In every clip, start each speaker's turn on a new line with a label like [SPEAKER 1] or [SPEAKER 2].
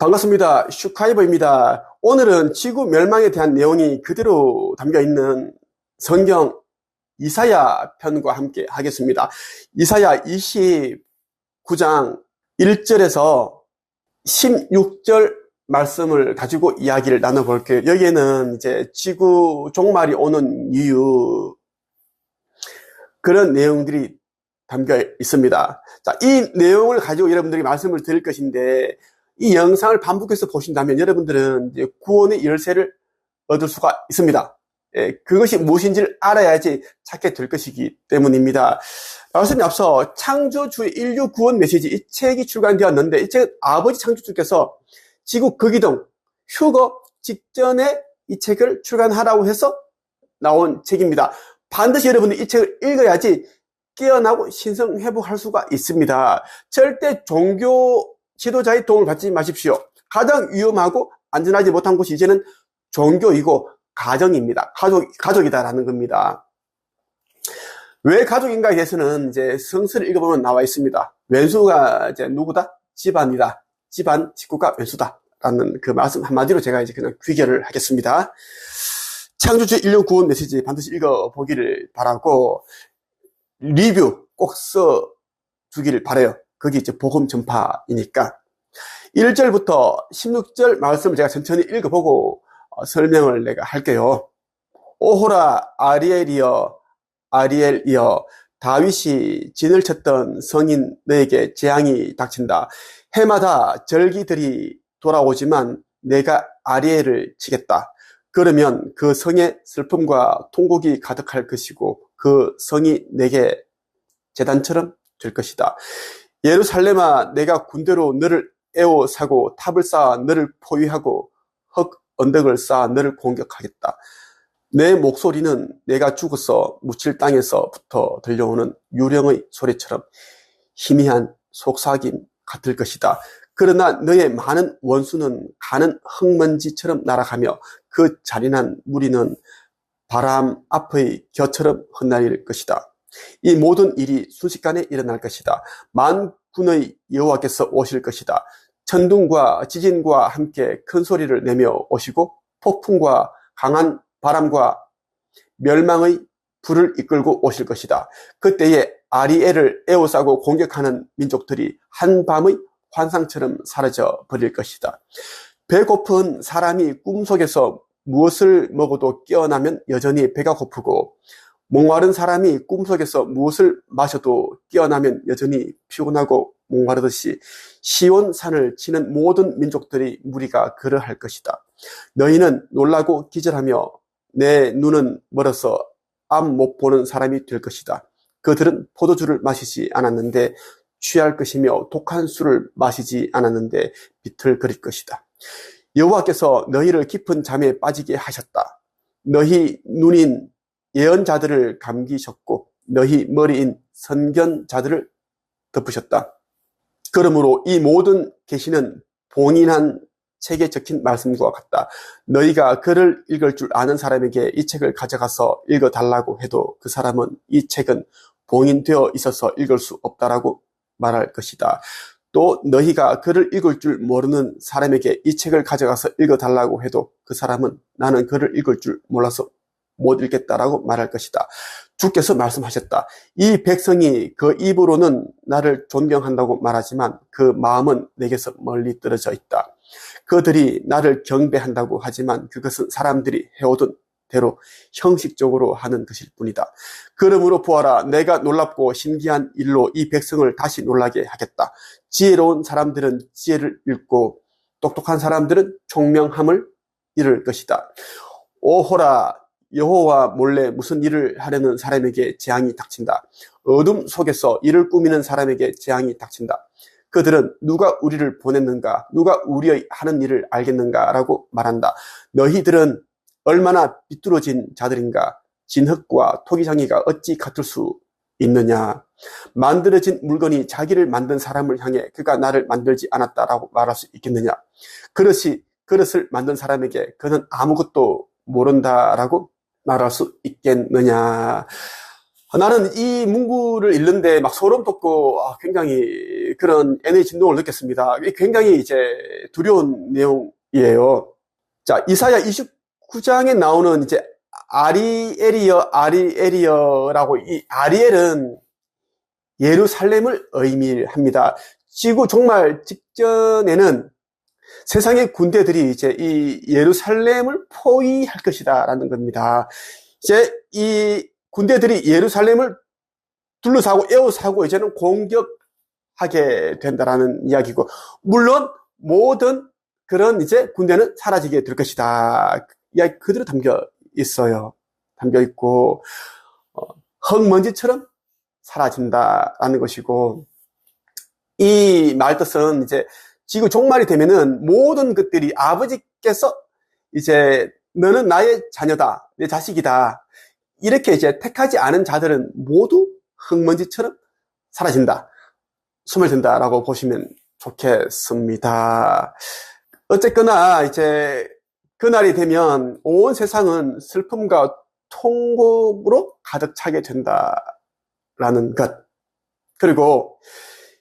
[SPEAKER 1] 반갑습니다. 슈카이버입니다. 오늘은 지구 멸망에 대한 내용이 그대로 담겨있는 성경 이사야 편과 함께 하겠습니다. 이사야 29장 1절에서 16절 말씀을 가지고 이야기를 나눠볼게요. 여기에는 이제 지구 종말이 오는 이유, 그런 내용들이 담겨 있습니다. 자, 이 내용을 가지고 여러분들이 말씀을 드릴 것인데, 이 영상을 반복해서 보신다면 여러분들은 이제 구원의 열쇠를 얻을 수가 있습니다. 그것이 무엇인지를 알아야지 찾게 될 것이기 때문입니다. 말씀에 앞서 창조주의 인류 구원 메시지, 이 책이 출간되었는데, 이 책은 아버지 창조주께서 지구 극이동 휴거 직전에 이 책을 출간하라고 해서 나온 책입니다. 반드시 여러분이 이 책을 읽어야지 깨어나고 신성회복할 수가 있습니다. 절대 종교 지도자의 도움을 받지 마십시오. 가장 위험하고 안전하지 못한 곳이 이제는 종교이고 가정입니다. 가족이다라는 겁니다. 왜 가족인가에 대해서는 이제 성서를 읽어보면 나와 있습니다. 왼수가 이제 누구다? 집안이다. 집안 식구가 왼수다라는 그 말씀 한마디로 제가 이제 그냥 귀결을 하겠습니다. 창조주의 인류 구원 메시지 반드시 읽어보기를 바라고 리뷰 꼭 써주기를 바라요. 그게 이제 복음 전파이니까. 1절부터 16절 말씀을 제가 천천히 읽어보고 설명을 내가 할게요. 오호라 아리엘이여, 아리엘이여, 다윗이 진을 쳤던 성인 너에게 재앙이 닥친다. 해마다 절기들이 돌아오지만 내가 아리엘을 치겠다. 그러면 그 성에 슬픔과 통곡이 가득할 것이고 그 성이 내게 제단처럼 될 것이다. 예루살렘아, 내가 군대로 너를 에워싸고 탑을 쌓아 너를 포위하고 흙 언덕을 쌓아 너를 공격하겠다. 내 목소리는 내가 죽어서 묻힐 땅에서부터 들려오는 유령의 소리처럼 희미한 속삭임 같을 것이다. 그러나 너의 많은 원수는 가는 흙먼지처럼 날아가며 그 잔인한 무리는 바람 앞의 겨처럼 흩날릴 것이다. 이 모든 일이 순식간에 일어날 것이다. 만군의 여호와께서 오실 것이다. 천둥과 지진과 함께 큰 소리를 내며 오시고 폭풍과 강한 바람과 멸망의 불을 이끌고 오실 것이다. 그때에 아리엘을 에워싸고 공격하는 민족들이 한밤의 환상처럼 사라져 버릴 것이다. 배고픈 사람이 꿈속에서 무엇을 먹어도 깨어나면 여전히 배가 고프고 목마른 사람이 꿈속에서 무엇을 마셔도 깨어나면 여전히 피곤하고 목마르듯이 시온산을 치는 모든 민족들이 무리가 그러할 것이다. 너희는 놀라고 기절하며 내 눈은 멀어서 앞 못 보는 사람이 될 것이다. 그들은 포도주를 마시지 않았는데 취할 것이며 독한 술을 마시지 않았는데 비틀거릴 것이다. 여호와께서 너희를 깊은 잠에 빠지게 하셨다. 너희 눈인 예언자들을 감기셨고 너희 머리인 선견자들을 덮으셨다. 그러므로 이 모든 계시는 봉인한 책에 적힌 말씀과 같다. 너희가 글을 읽을 줄 아는 사람에게 이 책을 가져가서 읽어달라고 해도 그 사람은 이 책은 봉인되어 있어서 읽을 수 없다라고 말할 것이다. 또 너희가 글을 읽을 줄 모르는 사람에게 이 책을 가져가서 읽어달라고 해도 그 사람은 나는 글을 읽을 줄 몰라서 못 읽겠다라고 말할 것이다. 주께서 말씀하셨다. 이 백성이 그 입으로는 나를 존경한다고 말하지만 그 마음은 내게서 멀리 떨어져 있다. 그들이 나를 경배한다고 하지만 그것은 사람들이 해오던 대로 형식적으로 하는 것일 뿐이다. 그러므로 보아라, 내가 놀랍고 신기한 일로 이 백성을 다시 놀라게 하겠다. 지혜로운 사람들은 지혜를 잃고 똑똑한 사람들은 총명함을 잃을 것이다. 오호라, 여호와 몰래 무슨 일을 하려는 사람에게 재앙이 닥친다. 어둠 속에서 일을 꾸미는 사람에게 재앙이 닥친다. 그들은 누가 우리를 보냈는가, 누가 우리의 하는 일을 알겠는가 라고 말한다. 너희들은 얼마나 비뚤어진 자들인가. 진흙과 토기장이가 어찌 같을 수 있느냐. 만들어진 물건이 자기를 만든 사람을 향해 그가 나를 만들지 않았다라고 말할 수 있겠느냐. 그릇을 만든 사람에게 그는 아무것도 모른다라고 말할 수 있겠느냐. 나는 이 문구를 읽는데 막 소름 돋고 굉장히 그런 에너지 진동을 느꼈습니다. 굉장히 이제 두려운 내용이에요. 자, 이사야 29장에 나오는 이제 아리엘이여라고, 이 아리엘은 예루살렘을 의미합니다. 지구 종말 직전에는 세상의 군대들이 이제 이 예루살렘을 포위할 것이다라는 겁니다. 이제 이 군대들이 예루살렘을 둘러싸고 에워싸고 이제는 공격하게 된다라는 이야기고, 물론 모든 그런 이제 군대는 사라지게 될 것이다. 이야기 그대로 담겨 있어요. 담겨 있고, 흙먼지처럼 사라진다라는 것이고, 이 말뜻은 이제 지구 종말이 되면은 모든 것들이 아버지께서 이제 너는 나의 자녀다, 내 자식이다, 이렇게 이제 택하지 않은 자들은 모두 흙먼지처럼 사라진다, 스며든다라고 보시면 좋겠습니다. 어쨌거나 이제 그날이 되면 온 세상은 슬픔과 통곡으로 가득 차게 된다라는 것. 그리고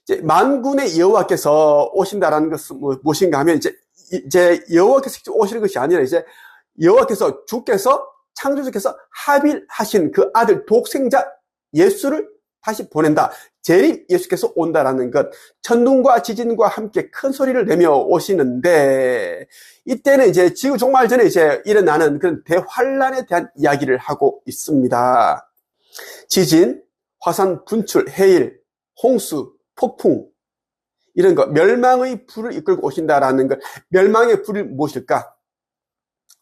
[SPEAKER 1] 이제 만군의 여호와께서 오신다라는 것은 무엇인가 하면 이제 여호와께서 오시는 것이 아니라 이제 여호와께서 주께서 창조주께서 합일하신 그 아들 독생자 예수를 다시 보낸다. 재림 예수께서 온다라는 것. 천둥과 지진과 함께 큰 소리를 내며 오시는데, 이때는 이제 지구 종말 전에 이제 일어나는 그런 대환란에 대한 이야기를 하고 있습니다. 지진, 화산 분출, 해일, 홍수, 폭풍, 이런 것, 멸망의 불을 이끌고 오신다라는 것. 멸망의 불이 무엇일까?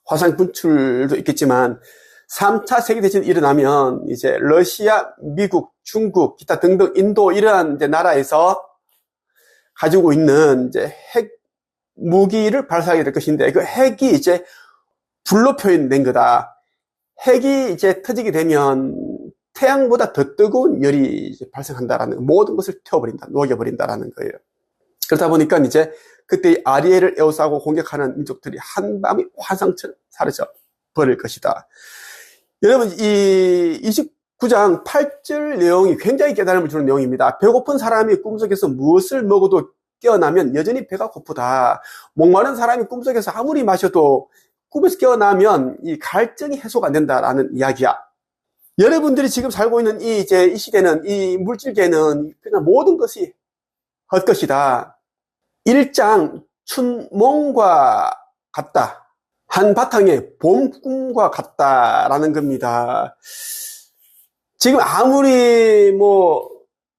[SPEAKER 1] 화산 분출도 있겠지만 3차 세계대전이 일어나면 이제 러시아, 미국, 중국, 기타 등등 인도 이러한 이제 나라에서 가지고 있는 이제 핵 무기를 발사하게 될 것인데, 그 핵이 이제 불로 표현된 거다. 핵이 이제 터지게 되면 태양보다 더 뜨거운 열이 이제 발생한다라는, 모든 것을 태워버린다, 녹여버린다라는 거예요. 그러다 보니까 이제 그때 아리엘을 에워싸고 공격하는 민족들이 한밤에 화상처럼 사라져 버릴 것이다. 여러분, 이 29장 8절 내용이 굉장히 깨달음을 주는 내용입니다. 배고픈 사람이 꿈속에서 무엇을 먹어도 깨어나면 여전히 배가 고프다. 목마른 사람이 꿈속에서 아무리 마셔도 꿈에서 깨어나면 이 갈증이 해소가 안 된다라는 이야기야. 여러분들이 지금 살고 있는 이 시대는, 이 물질계는 그냥 모든 것이 헛것이다. 일장 춘몽과 같다. 한바탕의 봄꿈과 같다라는 겁니다. 지금 아무리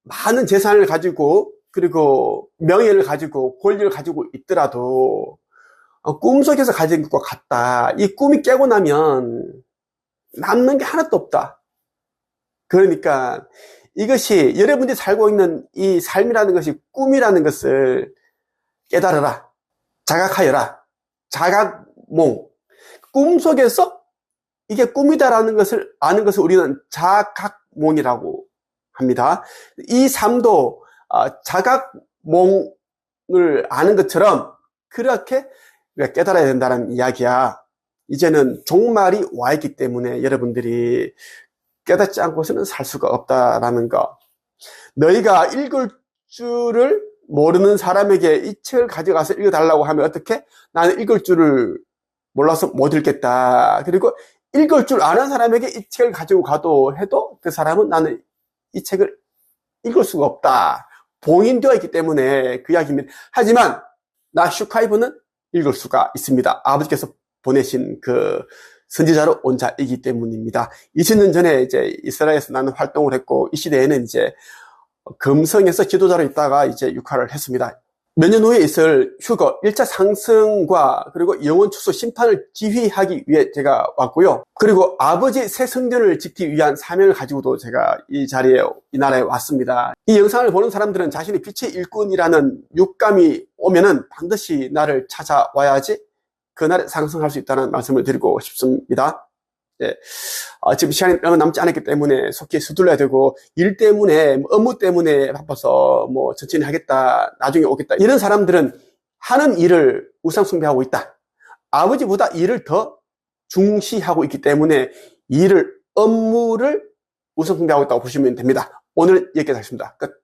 [SPEAKER 1] 많은 재산을 가지고, 그리고 명예를 가지고, 권리를 가지고 있더라도 꿈속에서 가진 것과 같다. 이 꿈이 깨고 나면 남는 게 하나도 없다. 그러니까 이것이, 여러분들이 살고 있는 이 삶이라는 것이 꿈이라는 것을 깨달아라. 자각하여라. 자각몽. 꿈속에서 이게 꿈이다라는 것을 아는 것을 우리는 자각몽이라고 합니다. 이 삶도 자각몽을 아는 것처럼 그렇게 깨달아야 된다는 이야기야. 이제는 종말이 와 있기 때문에 여러분들이 깨닫지 않고서는 살 수가 없다라는 거. 너희가 읽을 줄을 모르는 사람에게 이 책을 가져가서 읽어달라고 하면 어떻게? 나는 읽을 줄을 몰라서 못 읽겠다. 그리고 읽을 줄 아는 사람에게 이 책을 가지고 가도 해도 그 사람은 나는 이 책을 읽을 수가 없다. 봉인되어 있기 때문에 그 이야기입니다. 하지만 나 슈카이브는 읽을 수가 있습니다. 아버지께서 보내신 그 선지자로 온 자이기 때문입니다. 2000년 전에 이제 이스라엘에서 나는 활동을 했고, 이 시대에는 이제 금성에서 지도자로 있다가 이제 육화를 했습니다. 몇 년 후에 있을 휴거 1차 상승과 그리고 영원 추수 심판을 지휘하기 위해 제가 왔고요. 그리고 아버지 새 성전을 짓기 위한 사명을 가지고도 제가 이 자리에, 이 나라에 왔습니다. 이 영상을 보는 사람들은 자신이 빛의 일꾼이라는 육감이 오면은 반드시 나를 찾아와야지 그날에 상승할 수 있다는 말씀을 드리고 싶습니다. 예. 지금 시간이 얼마 남지 않았기 때문에 속히 서둘러야 되고, 일 때문에, 업무 때문에 바빠서 천천히 하겠다, 나중에 오겠다, 이런 사람들은 하는 일을 우상숭배하고 있다. 아버지보다 일을 더 중시하고 있기 때문에 업무를 우선 분배하고 있다고 보시면 됩니다. 오늘 여기까지 하겠습니다. 끝.